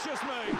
Gracious me!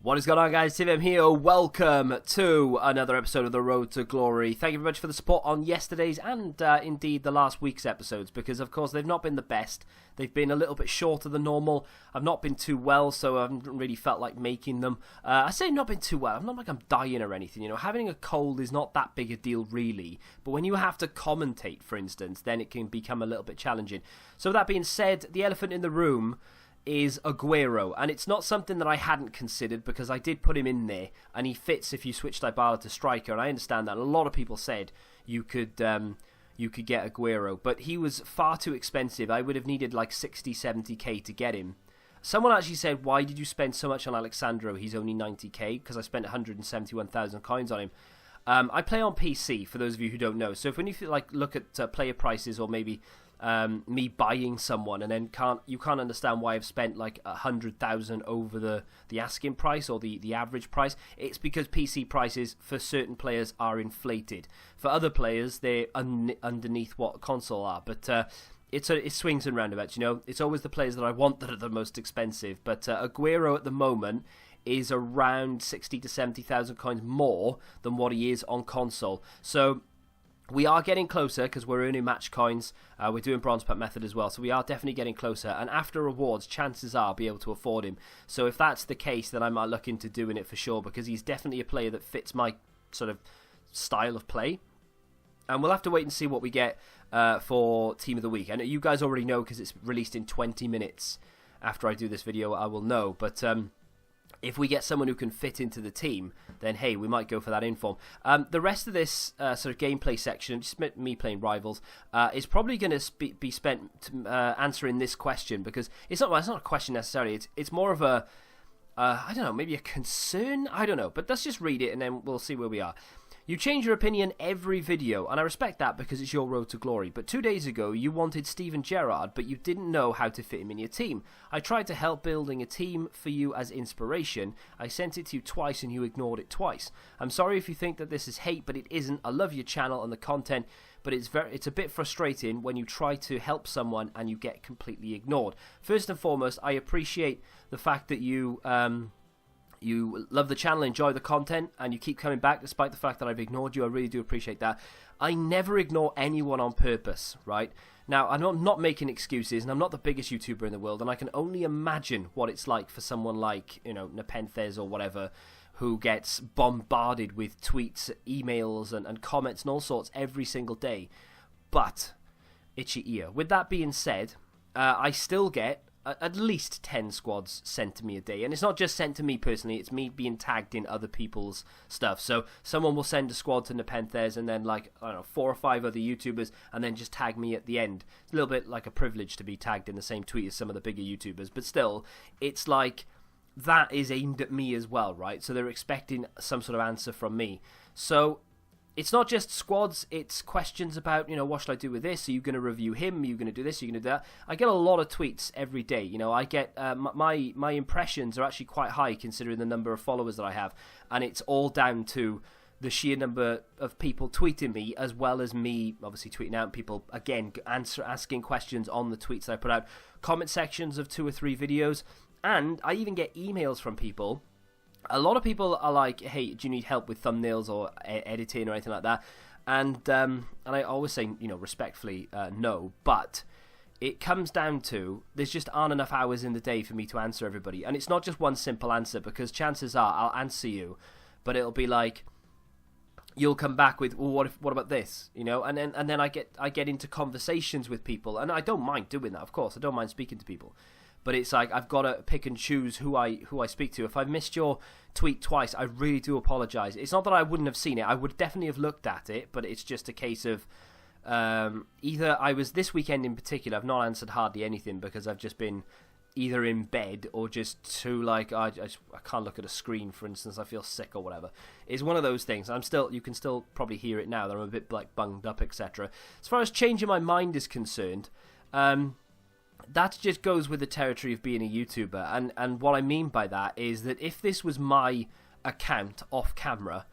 What is going on, guys? Tim here. Welcome to another episode of The Road to Glory. Thank you very much for the support on yesterday's and indeed the last week's episodes, because of course they've not been the best. They've been a little bit shorter than normal. I've not been too well, so I haven't really felt like making them. I say not been too well. I'm not like I'm dying or anything. You know, having a cold is not that big a deal really. But when you have to commentate, for instance, then it can become a little bit challenging. So with that being said, the elephant in the room is Aguero, and it's not something that I hadn't considered because I did put him in there, and he fits if you switch Dybala to striker, and I understand that. A lot of people said you could get Aguero, but he was far too expensive. I would have needed like 60, 70k to get him. Someone actually said, why did you spend so much on Alexandro? He's only 90k, because I spent 171,000 coins on him. I play on PC, for those of you who don't know, so if when you look at player prices, or maybe me buying someone, and then you can't understand why I've spent like 100,000 over the asking price or the average price. It's because PC prices for certain players are inflated. For other players, they're underneath what console are. But it swings and roundabouts. You know, it's always the players that I want that are the most expensive. But Aguero at the moment is around 60 to 70,000 coins more than what he is on console. So we are getting closer because we're earning match coins. We're doing bronze putt method as well, so we are definitely getting closer. And after rewards, chances are I'll be able to afford him. So if that's the case, then I might look into doing it for sure, because he's definitely a player that fits my sort of style of play. And we'll have to wait and see what we get for Team of the Week. And you guys already know because it's released in 20 minutes after I do this video. I will know, but if we get someone who can fit into the team, then hey, we might go for that inform. The rest of this sort of gameplay section, just me playing Rivals, is probably going to be spent answering this question, because it's not a question necessarily. It's more of a I don't know, maybe a concern. I don't know, but let's just read it and then we'll see where we are. You change your opinion every video, and I respect that because it's your road to glory. But 2 days ago, you wanted Steven Gerrard, but you didn't know how to fit him in your team. I tried to help building a team for you as inspiration. I sent it to you twice, and you ignored it twice. I'm sorry if you think that this is hate, but it isn't. I love your channel and the content, but it's a bit frustrating when you try to help someone and you get completely ignored. First and foremost, I appreciate the fact that you love the channel, enjoy the content, and you keep coming back despite the fact that I've ignored you. I really do appreciate that. I never ignore anyone on purpose, right? Now, I'm not making excuses, and I'm not the biggest YouTuber in the world, and I can only imagine what it's like for someone like, you know, Nepenthes or whatever, who gets bombarded with tweets, emails, and comments and all sorts every single day. But, itchy ear. With that being said, I still get at least 10 squads sent to me a day, and it's not just sent to me personally, it's me being tagged in other people's stuff. So someone will send a squad to Nepenthes, and then like, I don't know, 4 or 5 other YouTubers, and then just tag me at the end. It's a little bit like a privilege to be tagged in the same tweet as some of the bigger YouTubers, but still, it's like that is aimed at me as well, right? So they're expecting some sort of answer from me. So it's not just squads, it's questions about, you know, what should I do with this? Are you going to review him? Are you going to do this? Are you going to do that? I get a lot of tweets every day. You know, I get my impressions are actually quite high considering the number of followers that I have, and it's all down to the sheer number of people tweeting me, as well as me obviously tweeting out, people again asking questions on the tweets that I put out, comment sections of 2 or 3 videos, and I even get emails from people. A lot of people are like, hey, do you need help with thumbnails or editing or anything like that? And I always say, you know, respectfully, no. But it comes down to there's just aren't enough hours in the day for me to answer everybody. And it's not just one simple answer, because chances are I'll answer you, but it'll be like, you'll come back with, well, what about this? You know, and then I get into conversations with people, and I don't mind doing that, of course. I don't mind speaking to people. But it's like I've got to pick and choose who I speak to. If I've missed your tweet twice, I really do apologise. It's not that I wouldn't have seen it. I would definitely have looked at it, but it's just a case of either I was, this weekend in particular, I've not answered hardly anything because I've just been either in bed or just too like, I can't look at a screen, for instance. I feel sick or whatever. It's one of those things. You can still probably hear it now that I'm a bit like bunged up, etc. As far as changing my mind is concerned, that just goes with the territory of being a YouTuber, and what I mean by that is that if this was my account off camera,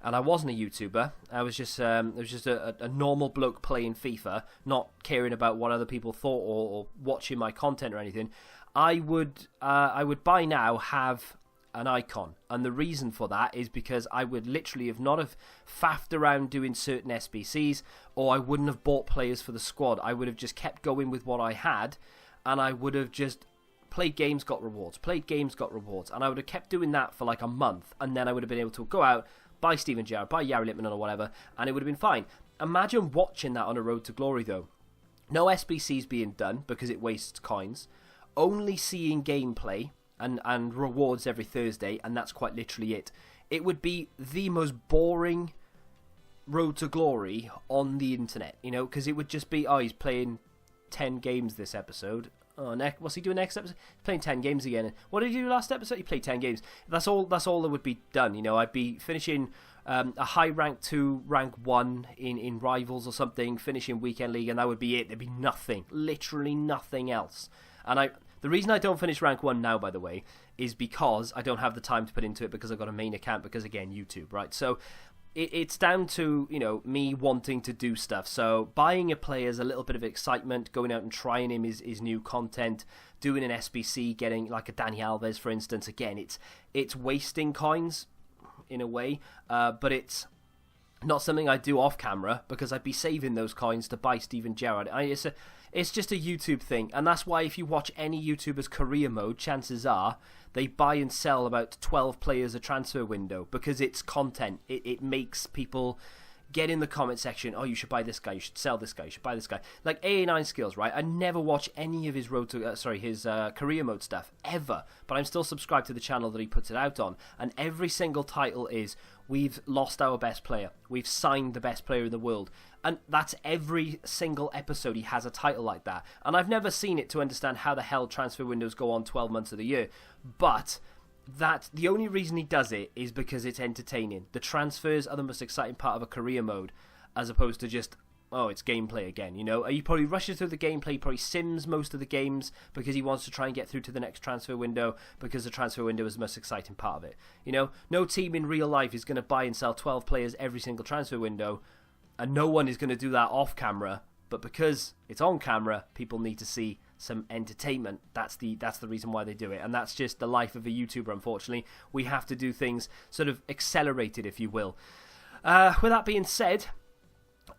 and I wasn't a YouTuber, I was just a normal bloke playing FIFA, not caring about what other people thought or watching my content or anything, I would by now have an icon, and the reason for that is because I would literally have faffed around doing certain SBCs, or I wouldn't have bought players for the squad. I would have just kept going with what I had, and I would have just played games, got rewards, and I would have kept doing that for like a month, and then I would have been able to go out, buy Steven Gerrard, buy Yari Lippmann or whatever, and it would have been fine. Imagine watching that on a Road to Glory though. No SBCs being done because it wastes coins, only seeing gameplay and rewards every Thursday, and that's quite literally it. It would be the most boring Road to Glory on the internet, because it would just be, he's playing 10 games this episode. What's he doing next episode? He's playing 10 games again. What did he do last episode? He played 10 games. That's all that would be done. I'd be finishing a high rank 2, rank 1 in Rivals or something, finishing Weekend League, and that would be it. There'd be nothing, literally nothing else. And the reason I don't finish rank 1 now, by the way, is because I don't have the time to put into it, because I've got a main account, because again, YouTube, right? So it's down to, me wanting to do stuff. So buying a player is a little bit of excitement, going out and trying him is new content, doing an SBC, getting like a Dani Alves, for instance. Again, it's wasting coins in a way, but it's not something I do off camera, because I'd be saving those coins to buy Steven Gerrard. It's just a YouTube thing, and that's why if you watch any YouTuber's career mode, chances are they buy and sell about 12 players a transfer window, because it's content. It makes people get in the comment section, you should buy this guy, you should sell this guy, you should buy this guy. Like AA9 Skills, right? I never watch any of his his career mode stuff, ever, but I'm still subscribed to the channel that he puts it out on, and every single title is, we've lost our best player, we've signed the best player in the world, and that's every single episode he has a title like that. And I've never seen it to understand how the hell transfer windows go on 12 months of the year, but the only reason he does it is because it's entertaining. The transfers are the most exciting part of a career mode, as opposed to just, it's gameplay again, He probably rushes through the gameplay, he probably sims most of the games because he wants to try and get through to the next transfer window, because the transfer window is the most exciting part of it. No team in real life is going to buy and sell 12 players every single transfer window, and no one is going to do that off camera, but because it's on camera, people need to see some entertainment. That's the reason why they do it, and that's just the life of a YouTuber. Unfortunately, we have to do things sort of accelerated, if you will. With that being said,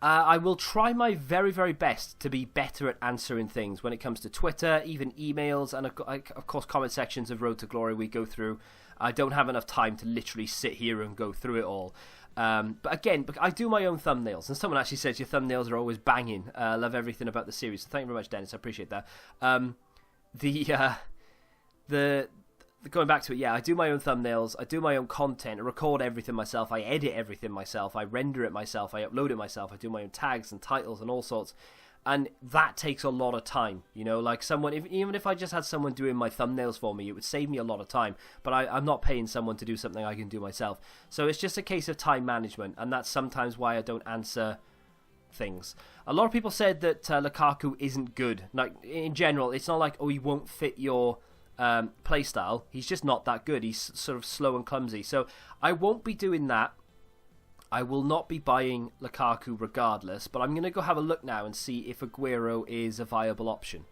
I will try my very, very best to be better at answering things when it comes to Twitter, even emails, and of course comment sections of Road to Glory we go through. I don't have enough time to literally sit here and go through it all. But again, I do my own thumbnails, and someone actually says your thumbnails are always banging. I love everything about the series. So thank you very much, Dennis. I appreciate that. Going back to it, I do my own thumbnails, I do my own content, I record everything myself, I edit everything myself, I render it myself, I upload it myself, I do my own tags and titles and all sorts. And that takes a lot of time, like even if I just had someone doing my thumbnails for me, it would save me a lot of time, but I'm not paying someone to do something I can do myself. So it's just a case of time management, and that's sometimes why I don't answer things. A lot of people said that Lukaku isn't good. Like, in general, it's not like, he won't fit your playstyle. He's just not that good. He's sort of slow and clumsy. So I won't be doing that. I will not be buying Lukaku regardless, but I'm going to go have a look now and see if Aguero is a viable option.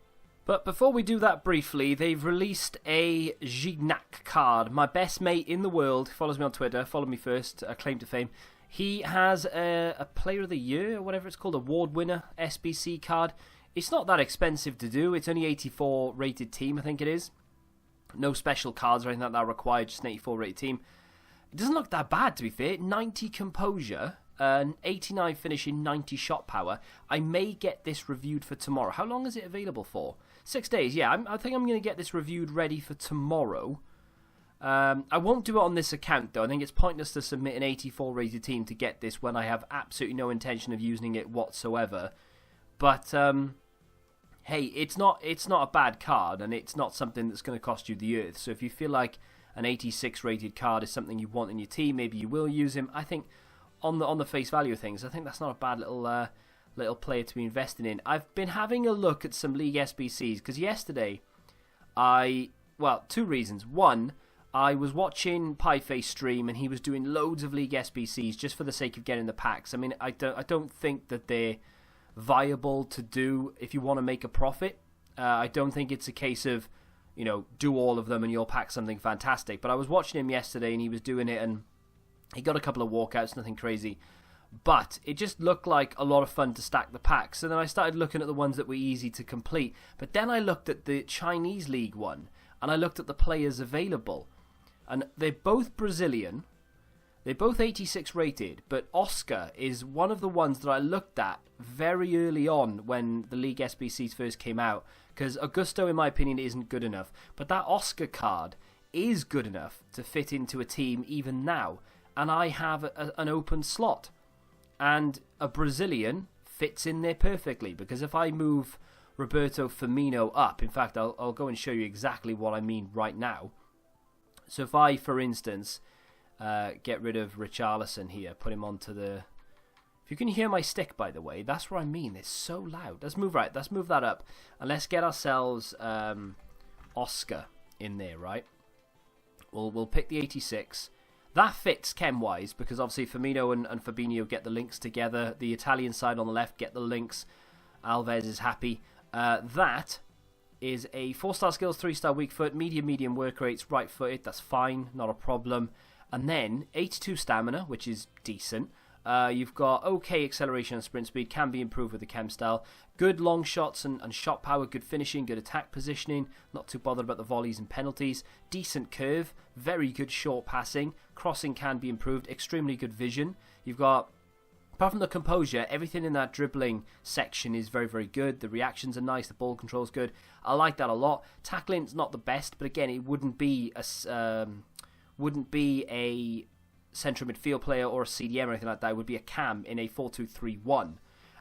But before we do that briefly, they've released a Gignac card. My best mate in the world, follows me on Twitter, follow me first, claim to fame. He has a Player of the Year, or whatever it's called, award winner SBC card. It's not that expensive to do. It's only 84 rated team, I think it is. No special cards or anything like that required, just an 84 rated team. It doesn't look that bad, to be fair. 90 composure, 89 finishing, 90 shot power. I may get this reviewed for tomorrow. How long is it available for? 6 days, yeah. I think I'm going to get this reviewed ready for tomorrow. I won't do it on this account, though. I think it's pointless to submit an 84 rated team to get this when I have absolutely no intention of using it whatsoever. But, hey, it's not a bad card, and it's not something that's going to cost you the earth. So if you feel like an 86 rated card is something you want in your team, maybe you will use him. I think on the face value of things, I think that's not a bad little player to be investing in. I've been having a look at some League SBCs, because yesterday two reasons. One, I was watching Pieface stream, and he was doing loads of League SBCs just for the sake of getting the packs. I mean, I don't think that they're viable to do if you want to make a profit. I don't think it's a case of, do all of them and you'll pack something fantastic. But I was watching him yesterday and he was doing it and he got a couple of walkouts, nothing crazy. But it just looked like a lot of fun to stack the packs. So then I started looking at the ones that were easy to complete. But then I looked at the Chinese League one and I looked at the players available. And they're both Brazilian. They're both 86 rated. But Oscar is one of the ones that I looked at very early on when the League SBCs first came out. Because Augusto, in my opinion, isn't good enough. But that Oscar card is good enough to fit into a team even now. And I have an open slot. And a Brazilian fits in there perfectly. Because if I move Roberto Firmino up, in fact, I'll go and show you exactly what I mean right now. So if I, for instance, get rid of Richarlison here, put him onto the... If you can hear my stick, by the way, that's what I mean. It's so loud. Let's move that up. And let's get ourselves Oscar in there, right? We'll pick the 86. That fits chem-wise, because obviously Firmino and Fabinho get the links together. The Italian side on the left get the links. Alves is happy. That is a 4-star skills, 3-star weak foot, medium work rates, right-footed. That's fine, not a problem. And then 82 stamina, which is decent. You've got okay acceleration and sprint speed, can be improved with the chem style. Good long shots and shot power, good finishing, good attack positioning. Not too bothered about the volleys and penalties. Decent curve, very good short passing. Crossing can be improved, extremely good vision. You've got, apart from the composure, everything in that dribbling section is very good. The reactions are nice, the ball control's good. I like that a lot. Tackling's not the best, but again, it wouldn't be a central midfield player or a CDM or anything like that. It would be a cam in a 4-2-3-1.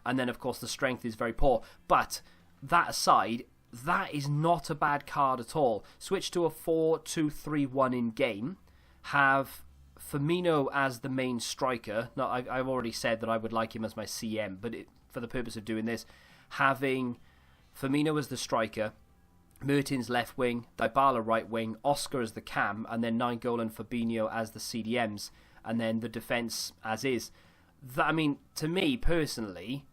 And then, of course, the strength is very poor. But that aside, that is not a bad card at all. Switch to a 4-2-3-1 in game. Have Firmino as the main striker. Now, I've already said that I would like him as my CM, but for the purpose of doing this, having Firmino as the striker, Mertens left wing, Dybala right wing, Oscar as the cam, and then Nainggolan and Fabinho as the CDMs, and then the defence as is. To me, personally,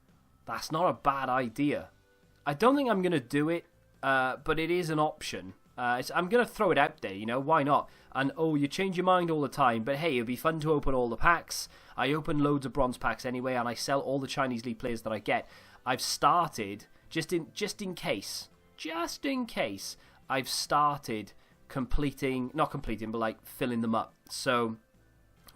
that's not a bad idea. I don't think I'm going to do it, but it is an option. I'm going to throw it out there, why not? And, you change your mind all the time, but hey, it'd be fun to open all the packs. I open loads of bronze packs anyway, and I sell all the Chinese League players that I get. I've started, just in case, I've started filling them up. So,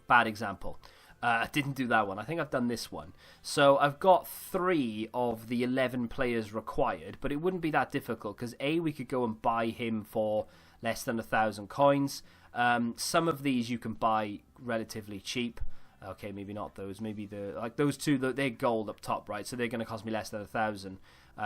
bad example. I didn't do that one. I think I've done this one. So I've got 3 of the 11 players required, but it wouldn't be that difficult because we could go and buy him for less than 1,000 coins. Some of these you can buy relatively cheap. Okay, maybe not those. Maybe those two. They're gold up top, right? So they're going to cost me less than 1,000.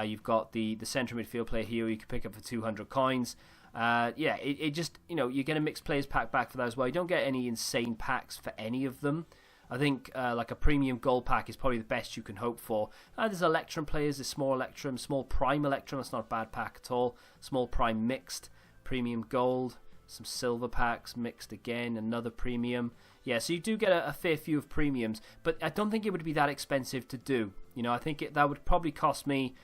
You've got the central midfield player here you can pick up for 200 coins. It just, you're going to mix players pack back for that as well. You don't get any insane packs for any of them. I think like a premium gold pack is probably the best you can hope for. There's Electrum players, there's small Electrum, small prime Electrum, that's not a bad pack at all. Small prime mixed, premium gold, some silver packs mixed again, another premium. Yeah, so you do get a fair few of premiums, but I don't think it would be that expensive to do. I think that would probably cost me,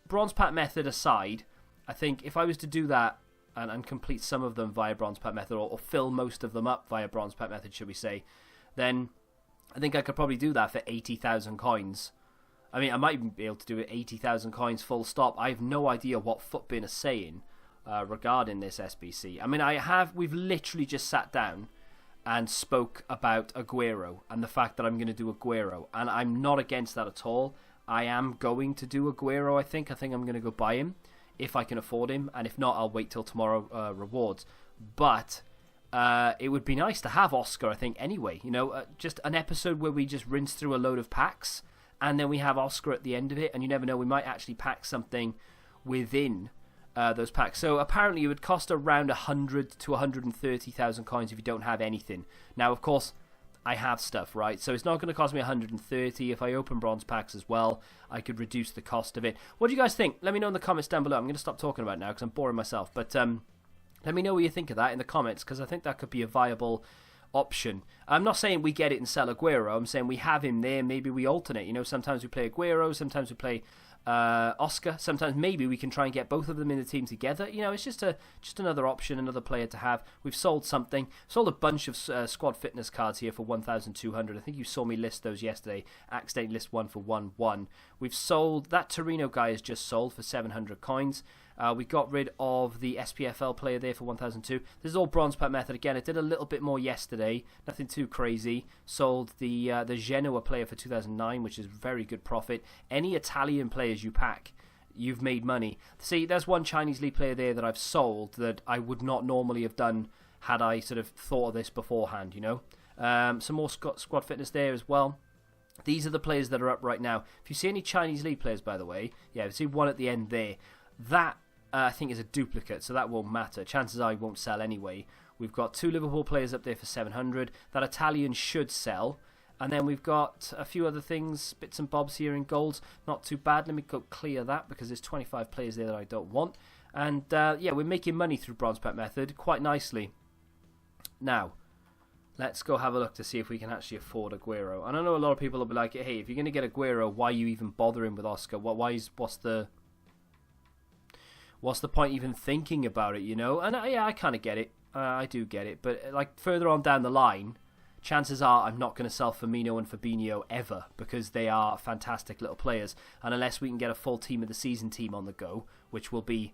bronze pack method aside, I think if I was to do that and complete some of them via bronze pack method, or fill most of them up via bronze pack method, should we say, then I think I could probably do that for 80,000 coins. I mean, I might even be able to do it 80,000 coins full stop. I have no idea what Footbin is saying regarding this SBC. I mean, we've literally just sat down and spoke about Aguero and the fact that I'm going to do Aguero. And I'm not against that at all. I am going to do Aguero, I think. I think I'm going to go buy him if I can afford him. And if not, I'll wait till tomorrow rewards. But it would be nice to have Oscar, I think, anyway. Just an episode where we just rinse through a load of packs and then we have Oscar at the end of it. And you never know, we might actually pack something within those packs. So apparently it would cost around 100 to 130,000 coins if you don't have anything. Now, of course, I have stuff, right? So it's not going to cost me 130. If I open bronze packs as well, I could reduce the cost of it. What do you guys think? Let me know in the comments down below. I'm going to stop talking about it now because I'm boring myself. But let me know what you think of that in the comments, because I think that could be a viable option. I'm not saying we get it and sell Aguero. I'm saying we have him there. Maybe we alternate. Sometimes we play Aguero, sometimes we play Oscar. Sometimes maybe we can try and get both of them in the team together. It's just another option, another player to have. We've sold something. Sold a bunch of squad fitness cards here for 1,200. I think you saw me list those yesterday. Accidentally list one for 1-1. We've sold that Torino guy is just sold for 700 coins. We got rid of the SPFL player there for 1,002. This is all bronze pack method again. It did a little bit more yesterday. Nothing too crazy. Sold the Genoa player for 2,009, which is very good profit. Any Italian players you pack, you've made money. See, there's one Chinese league player there that I've sold that I would not normally have done had I sort of thought of this beforehand, Some more squad fitness there as well. These are the players that are up right now. If you see any Chinese league players, by the way, yeah, you see one at the end there. That I think is a duplicate, so that won't matter. Chances are I won't sell anyway. We've got 2 Liverpool players up there for 700. That Italian should sell. And then we've got a few other things, bits and bobs here in golds. Not too bad. Let me go clear that because there's 25 players there that I don't want. And yeah, we're making money through bronze pack method quite nicely. Now, let's go have a look to see if we can actually afford Aguero. And I know a lot of people will be like, hey, if you're going to get Aguero, why are you even bothering with Oscar? What's the point even thinking about it, And yeah, I kind of get it. I do get it. But like further on down the line, chances are I'm not going to sell Firmino and Fabinho ever because they are fantastic little players. And unless we can get a full team of the season team on the go, which will be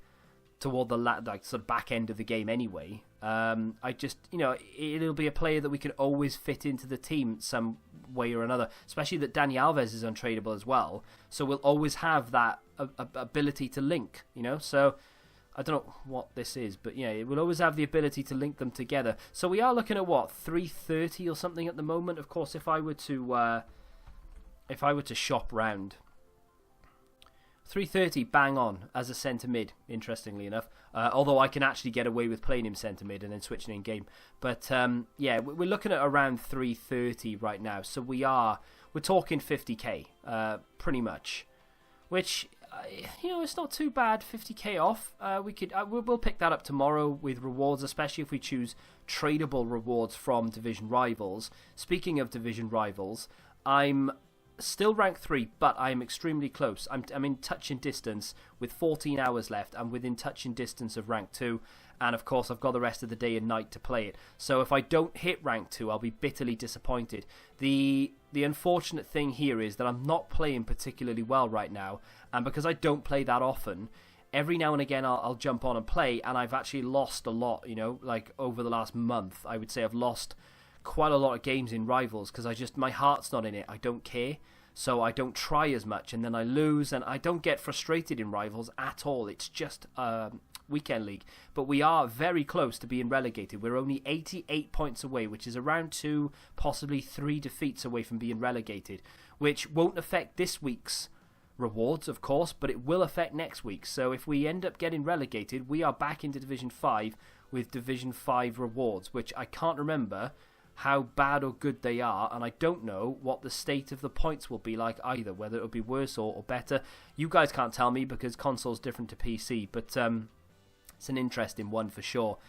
toward the sort of back end of the game anyway, I just, it'll be a player that we can always fit into the team some way or another, especially that Dani Alves is untradeable as well, so we'll always have that ability to link, so I don't know what this is, but yeah, it will always have the ability to link them together. So we are looking at 330 or something at the moment. Of course, if I were to shop round, 330 bang on as a centre mid, interestingly enough. Although I can actually get away with playing him centre mid and then switching in game. But yeah, we're looking at around 330 right now. So we're talking 50k, pretty much. Which, it's not too bad. 50k off. We'll pick that up tomorrow with rewards, especially if we choose tradable rewards from division rivals. Speaking of division rivals, I'm still rank 3, but I am extremely close. I'm in touching distance with 14 hours left. I'm within touching distance of rank 2, and of course I've got the rest of the day and night to play it. So if I don't hit rank 2, I'll be bitterly disappointed. The unfortunate thing here is that I'm not playing particularly well right now, and because I don't play that often, every now and again I'll jump on and play, and I've actually lost a lot, like over the last month. I would say I've lost quite a lot of games in rivals because my heart's not in it. I don't care, so I don't try as much, and then I lose, and I don't get frustrated in rivals at all. It's just weekend league, but we are very close to being relegated. We're only 88 points away, which is around 2, possibly 3 defeats away from being relegated, which won't affect this week's rewards, of course, but it will affect next week. So if we end up getting relegated, we are back into Division 5 with Division 5 rewards, which I can't remember how bad or good they are, and I don't know what the state of the points will be like either, whether it'll be worse or better. You guys can't tell me because console's different to PC, but it's an interesting one for sure.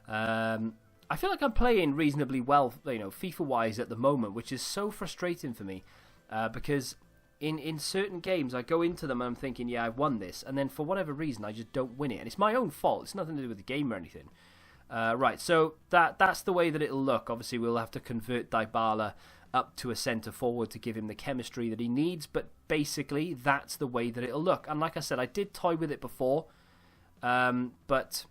I feel like I'm playing reasonably well, FIFA-wise at the moment, which is so frustrating for me, because in certain games I go into them and I'm thinking, yeah, I've won this, and then for whatever reason I just don't win it, and it's my own fault. It's nothing to do with the game or anything. Right, so that's the way that it'll look. Obviously, we'll have to convert Dybala up to a centre forward to give him the chemistry that he needs, but basically, that's the way that it'll look. And like I said, I did toy with it before, but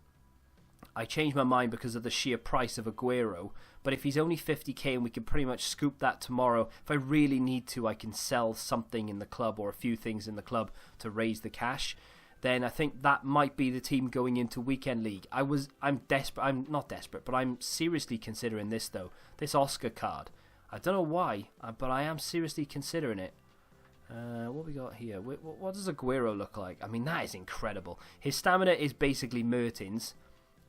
I changed my mind because of the sheer price of Aguero. But if he's only 50k and we can pretty much scoop that tomorrow, if I really need to, I can sell something in the club or a few things in the club to raise the cash. Then I think that might be the team going into weekend league. I'm desperate. I'm not desperate, but I'm seriously considering this though. This Oscar card. I don't know why, but I am seriously considering it. What we got here? What does Aguero look like? I mean, that is incredible. His stamina is basically Mertens.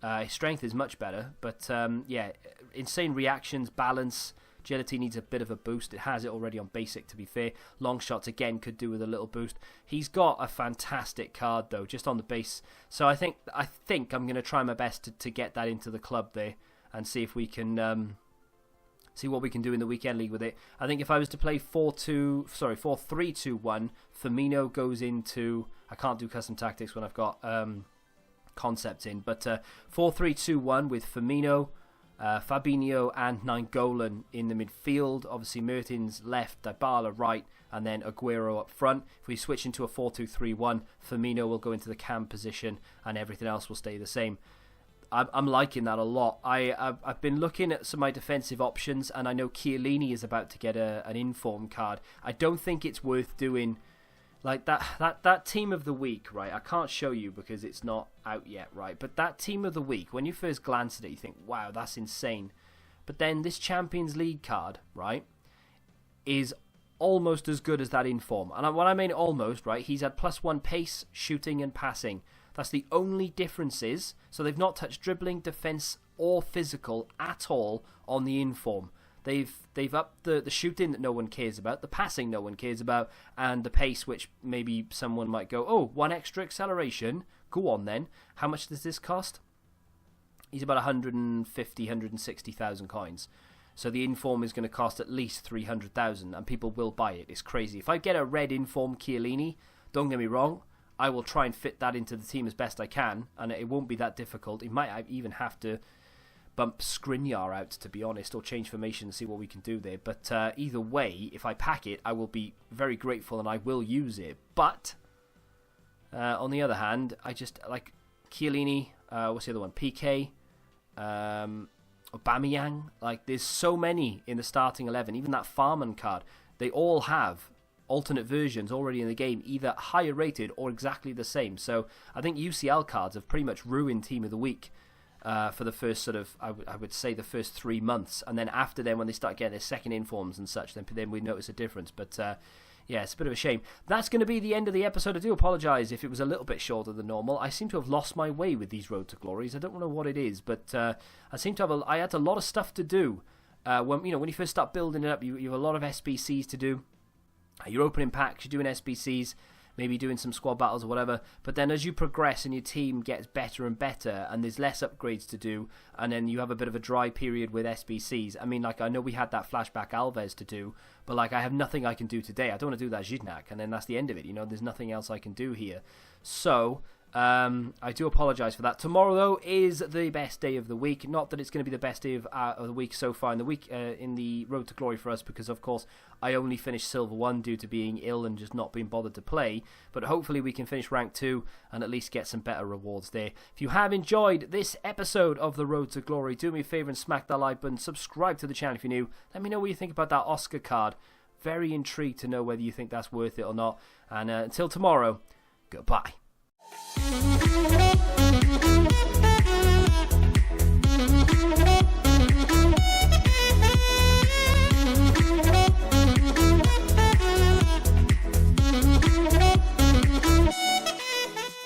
His strength is much better, but yeah, insane reactions, balance. Agility needs a bit of a boost. It has it already on basic, to be fair. Long shots, again, could do with a little boost. He's got a fantastic card, though, just on the base. So I think I'm going to try my best to get that into the club there and see if we can see what we can do in the weekend league with it. I think if I was to play 4-3-2-1, Firmino goes into... I can't do custom tactics when I've got concepts in, but 4-3-2-1 with Firmino, Fabinho and Nainggolan in the midfield. Obviously Mertens left, Dybala right, and then Aguero up front. If we switch into a 4-2-3-1, Firmino will go into the cam position and everything else will stay the same. I'm liking that a lot. I've been looking at some of my defensive options, and I know Chiellini is about to get an inform card. I don't think it's worth doing like that team of the week, right? I can't show you because it's not out yet, right? But that team of the week, when you first glance at it, you think, wow, that's insane. But then this Champions League card, right, is almost as good as that inform. And when I mean almost, right, he's had +1 pace, shooting and passing. That's the only differences. So they've not touched dribbling, defense, or physical at all on the inform. They've upped the shooting that no one cares about, the passing no one cares about, and the pace, which maybe someone might go, oh, 1 extra acceleration. Go on then. How much does this cost? He's about 150, 160,000 coins. So the inform is going to cost at least 300,000, and people will buy it. It's crazy. If I get a red inform Chiellini, don't get me wrong, I will try and fit that into the team as best I can, and it won't be that difficult. It might even have to bump Skriniar out, to be honest, or change formation and see what we can do there. But either way, if I pack it, I will be very grateful and I will use it. But on the other hand, I just like Chiellini, what's the other one? PK, Aubameyang. Like, there's so many in the starting 11. Even that Farman card, they all have alternate versions already in the game, either higher rated or exactly the same. So I think UCL cards have pretty much ruined Team of the Week for the first sort of, I would say the first 3 months. And then after then, when they start getting their second informs and such, then we notice a difference. But yeah, it's a bit of a shame. That's going to be the end of the episode. I do apologise if it was a little bit shorter than normal. I seem to have lost my way with these Road to Glories. I don't know what it is, but I seem to have I had a lot of stuff to do. When you first start building it up, you have a lot of SBCs to do. You're opening packs, you're doing SBCs, maybe doing some squad battles or whatever. But then as you progress and your team gets better and better, and there's less upgrades to do, and then you have a bit of a dry period with SBCs. I mean, like, I know we had that flashback Alves to do, but like, I have nothing I can do today. I don't want to do that Gignac, and then that's the end of it. There's nothing else I can do here. So I do apologise for that. Tomorrow, though, is the best day of the week. Not that it's going to be the best day of the week so far in the week in the Road to Glory for us, because, of course, I only finished Silver 1 due to being ill and just not being bothered to play. But hopefully we can finish Rank 2 and at least get some better rewards there. If you have enjoyed this episode of the Road to Glory, do me a favour and smack that like button. Subscribe to the channel if you're new. Let me know what you think about that Oscar card. Very intrigued to know whether you think that's worth it or not. And until tomorrow, goodbye.